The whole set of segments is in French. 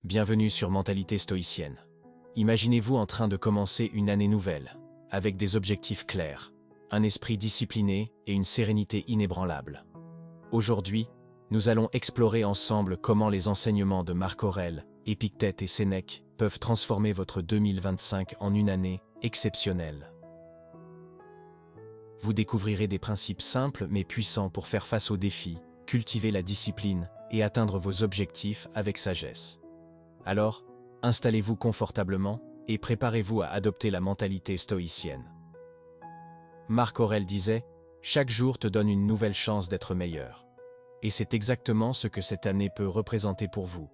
Bienvenue sur Mentalité stoïcienne. Imaginez-vous en train de commencer une année nouvelle, avec des objectifs clairs, un esprit discipliné et une sérénité inébranlable. Aujourd'hui, nous allons explorer ensemble comment les enseignements de Marc Aurèle, Épictète et Sénèque peuvent transformer votre 2025 en une année exceptionnelle. Vous découvrirez des principes simples mais puissants pour faire face aux défis, cultiver la discipline et atteindre vos objectifs avec sagesse. Alors, installez-vous confortablement et préparez-vous à adopter la mentalité stoïcienne. Marc Aurèle disait « Chaque jour te donne une nouvelle chance d'être meilleur ». Et c'est exactement ce que cette année peut représenter pour vous.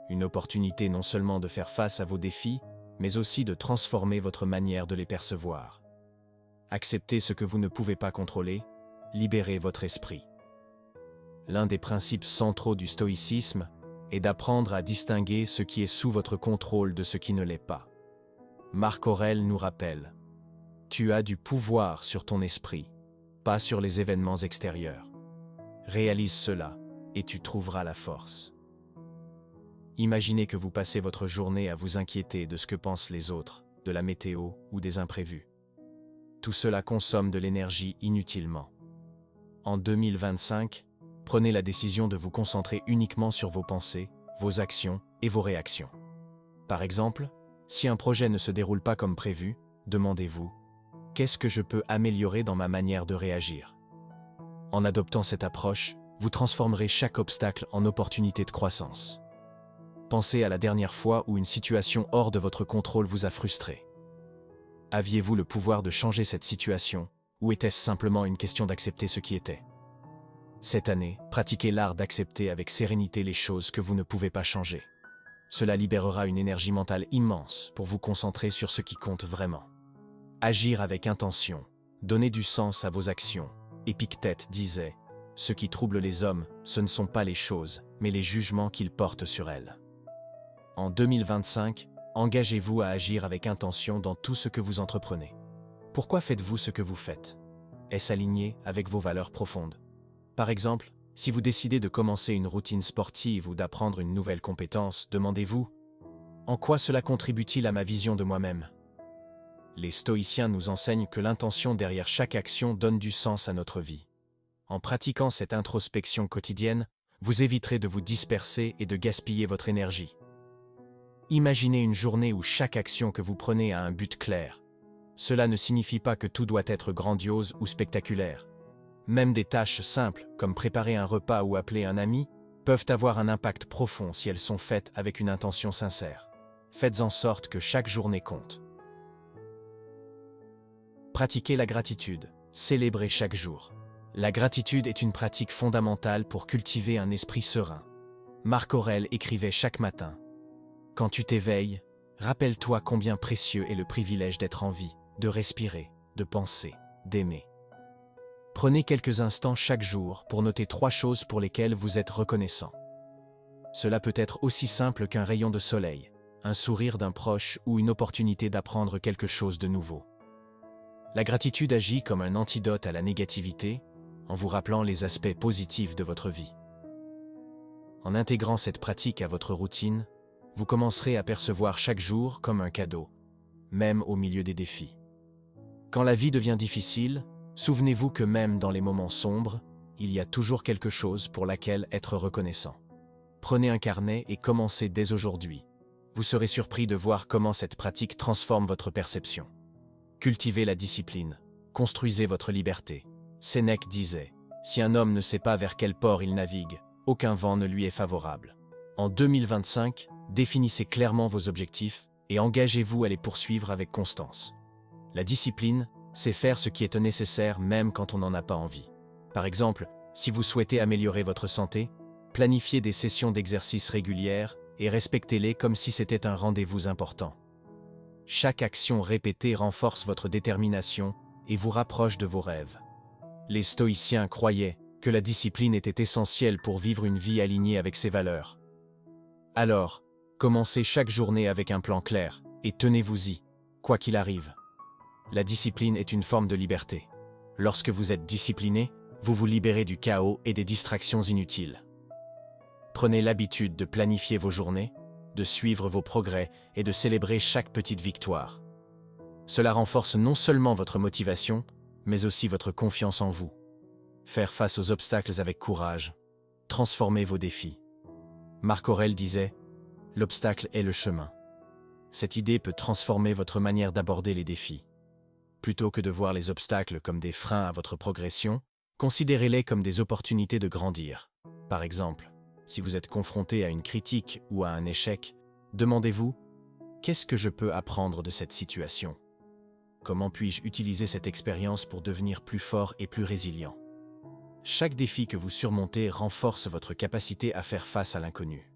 Une opportunité non seulement de faire face à vos défis, mais aussi de transformer votre manière de les percevoir. Acceptez ce que vous ne pouvez pas contrôler, libérez votre esprit. L'un des principes centraux du stoïcisme est d'apprendre à distinguer ce qui est sous votre contrôle de ce qui ne l'est pas. Marc Aurèle nous rappelle « Tu as du pouvoir sur ton esprit, pas sur les événements extérieurs. Réalise cela, et tu trouveras la force. » Imaginez que vous passez votre journée à vous inquiéter de ce que pensent les autres, de la météo ou des imprévus. Tout cela consomme de l'énergie inutilement. En 2025, prenez la décision de vous concentrer uniquement sur vos pensées, vos actions et vos réactions. Par exemple, si un projet ne se déroule pas comme prévu, demandez-vous « Qu'est-ce que je peux améliorer dans ma manière de réagir ?» En adoptant cette approche, vous transformerez chaque obstacle en opportunité de croissance. Pensez à la dernière fois où une situation hors de votre contrôle vous a frustré. Aviez-vous le pouvoir de changer cette situation, ou était-ce simplement une question d'accepter ce qui était ? Cette année, pratiquez l'art d'accepter avec sérénité les choses que vous ne pouvez pas changer. Cela libérera une énergie mentale immense pour vous concentrer sur ce qui compte vraiment. Agir avec intention, donner du sens à vos actions. Épictète disait « Ce qui trouble les hommes, ce ne sont pas les choses, mais les jugements qu'ils portent sur elles. » En 2025, engagez-vous à agir avec intention dans tout ce que vous entreprenez. Pourquoi faites-vous ce que vous faites? Est-ce aligné avec vos valeurs profondes? Par exemple, si vous décidez de commencer une routine sportive ou d'apprendre une nouvelle compétence, demandez-vous « En quoi cela contribue-t-il à ma vision de moi-même » Les stoïciens nous enseignent que l'intention derrière chaque action donne du sens à notre vie. En pratiquant cette introspection quotidienne, vous éviterez de vous disperser et de gaspiller votre énergie. Imaginez une journée où chaque action que vous prenez a un but clair. Cela ne signifie pas que tout doit être grandiose ou spectaculaire. Même des tâches simples, comme préparer un repas ou appeler un ami, peuvent avoir un impact profond si elles sont faites avec une intention sincère. Faites en sorte que chaque journée compte. Pratiquez la gratitude. Célébrez chaque jour. La gratitude est une pratique fondamentale pour cultiver un esprit serein. Marc Aurèle écrivait chaque matin « Quand tu t'éveilles, rappelle-toi combien précieux est le privilège d'être en vie, de respirer, de penser, d'aimer. » Prenez quelques instants chaque jour pour noter 3 choses pour lesquelles vous êtes reconnaissant. Cela peut être aussi simple qu'un rayon de soleil, un sourire d'un proche ou une opportunité d'apprendre quelque chose de nouveau. La gratitude agit comme un antidote à la négativité, en vous rappelant les aspects positifs de votre vie. En intégrant cette pratique à votre routine, vous commencerez à percevoir chaque jour comme un cadeau, même au milieu des défis. Quand la vie devient difficile, souvenez-vous que même dans les moments sombres, il y a toujours quelque chose pour laquelle être reconnaissant. Prenez un carnet et commencez dès aujourd'hui. Vous serez surpris de voir comment cette pratique transforme votre perception. Cultivez la discipline, construisez votre liberté. Sénèque disait « Si un homme ne sait pas vers quel port il navigue, aucun vent ne lui est favorable. » En 2025, définissez clairement vos objectifs et engagez-vous à les poursuivre avec constance. La discipline, c'est faire ce qui est nécessaire même quand on n'en a pas envie. Par exemple, si vous souhaitez améliorer votre santé, planifiez des sessions d'exercice régulières et respectez-les comme si c'était un rendez-vous important. Chaque action répétée renforce votre détermination et vous rapproche de vos rêves. Les stoïciens croyaient que la discipline était essentielle pour vivre une vie alignée avec ses valeurs. Alors, commencez chaque journée avec un plan clair et tenez-vous-y, quoi qu'il arrive. La discipline est une forme de liberté. Lorsque vous êtes discipliné, vous vous libérez du chaos et des distractions inutiles. Prenez l'habitude de planifier vos journées, de suivre vos progrès et de célébrer chaque petite victoire. Cela renforce non seulement votre motivation, mais aussi votre confiance en vous. Faire face aux obstacles avec courage. Transformez vos défis. Marc Aurèle disait « L'obstacle est le chemin ». Cette idée peut transformer votre manière d'aborder les défis. Plutôt que de voir les obstacles comme des freins à votre progression, considérez-les comme des opportunités de grandir. Par exemple, si vous êtes confronté à une critique ou à un échec, demandez-vous « Qu'est-ce que je peux apprendre de cette situation ? Comment puis-je utiliser cette expérience pour devenir plus fort et plus résilient ?» Chaque défi que vous surmontez renforce votre capacité à faire face à l'inconnu.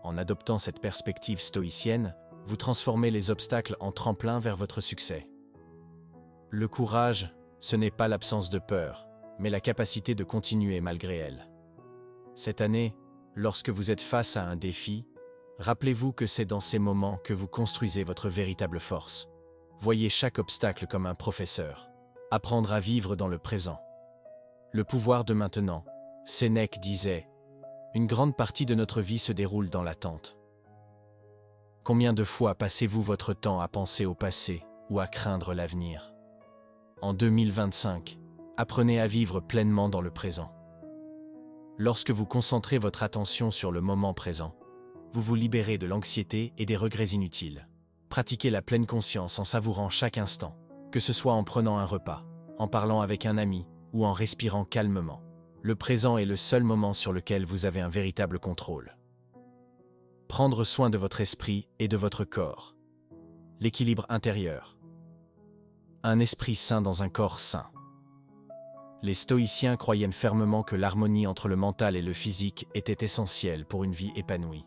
En adoptant cette perspective stoïcienne, vous transformez les obstacles en tremplin vers votre succès. Le courage, ce n'est pas l'absence de peur, mais la capacité de continuer malgré elle. Cette année, lorsque vous êtes face à un défi, rappelez-vous que c'est dans ces moments que vous construisez votre véritable force. Voyez chaque obstacle comme un professeur. Apprendre à vivre dans le présent. Le pouvoir de maintenant. Sénèque disait « Une grande partie de notre vie se déroule dans l'attente ». Combien de fois passez-vous votre temps à penser au passé ou à craindre l'avenir ? En 2025, apprenez à vivre pleinement dans le présent. Lorsque vous concentrez votre attention sur le moment présent, vous vous libérez de l'anxiété et des regrets inutiles. Pratiquez la pleine conscience en savourant chaque instant, que ce soit en prenant un repas, en parlant avec un ami ou en respirant calmement. Le présent est le seul moment sur lequel vous avez un véritable contrôle. Prendre soin de votre esprit et de votre corps. L'équilibre intérieur. Un esprit sain dans un corps sain. Les stoïciens croyaient fermement que l'harmonie entre le mental et le physique était essentielle pour une vie épanouie.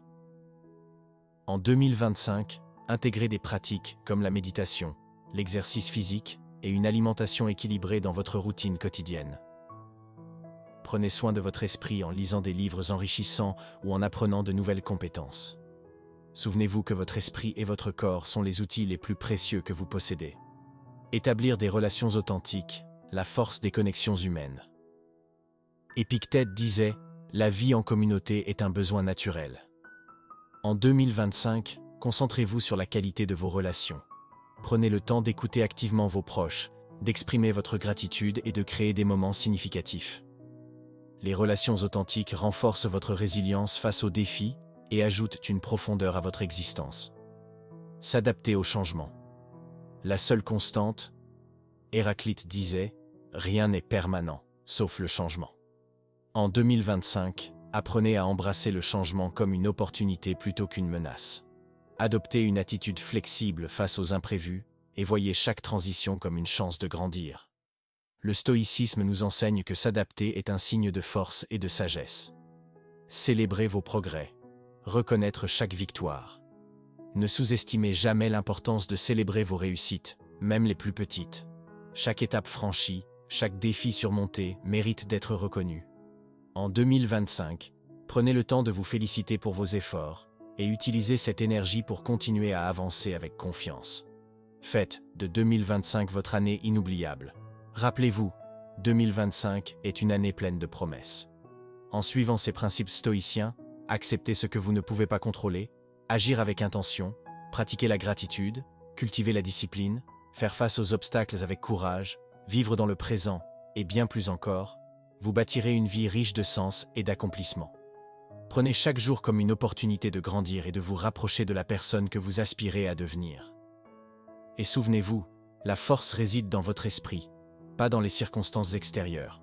En 2025, intégrez des pratiques comme la méditation, l'exercice physique et une alimentation équilibrée dans votre routine quotidienne. Prenez soin de votre esprit en lisant des livres enrichissants ou en apprenant de nouvelles compétences. Souvenez-vous que votre esprit et votre corps sont les outils les plus précieux que vous possédez. Établir des relations authentiques, la force des connexions humaines. Épictète disait « La vie en communauté est un besoin naturel ». En 2025, concentrez-vous sur la qualité de vos relations. Prenez le temps d'écouter activement vos proches, d'exprimer votre gratitude et de créer des moments significatifs. Les relations authentiques renforcent votre résilience face aux défis et ajoutent une profondeur à votre existence. S'adapter au changement. La seule constante, Héraclite disait, rien n'est permanent, sauf le changement. En 2025, apprenez à embrasser le changement comme une opportunité plutôt qu'une menace. Adoptez une attitude flexible face aux imprévus et voyez chaque transition comme une chance de grandir. Le stoïcisme nous enseigne que s'adapter est un signe de force et de sagesse. Célébrez vos progrès. Reconnaître chaque victoire. Ne sous-estimez jamais l'importance de célébrer vos réussites, même les plus petites. Chaque étape franchie, chaque défi surmonté mérite d'être reconnu. En 2025, prenez le temps de vous féliciter pour vos efforts et utilisez cette énergie pour continuer à avancer avec confiance. Faites de 2025 votre année inoubliable. Rappelez-vous, 2025 est une année pleine de promesses. En suivant ces principes stoïciens, acceptez ce que vous ne pouvez pas contrôler, agir avec intention, pratiquer la gratitude, cultiver la discipline, faire face aux obstacles avec courage, vivre dans le présent, et bien plus encore, vous bâtirez une vie riche de sens et d'accomplissement. Prenez chaque jour comme une opportunité de grandir et de vous rapprocher de la personne que vous aspirez à devenir. Et souvenez-vous, la force réside dans votre esprit, pas dans les circonstances extérieures.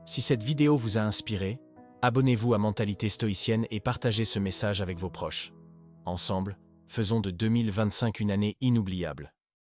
Si cette vidéo vous a inspiré, abonnez-vous à Mentalité Stoïcienne et partagez ce message avec vos proches. Ensemble, faisons de 2025 une année inoubliable.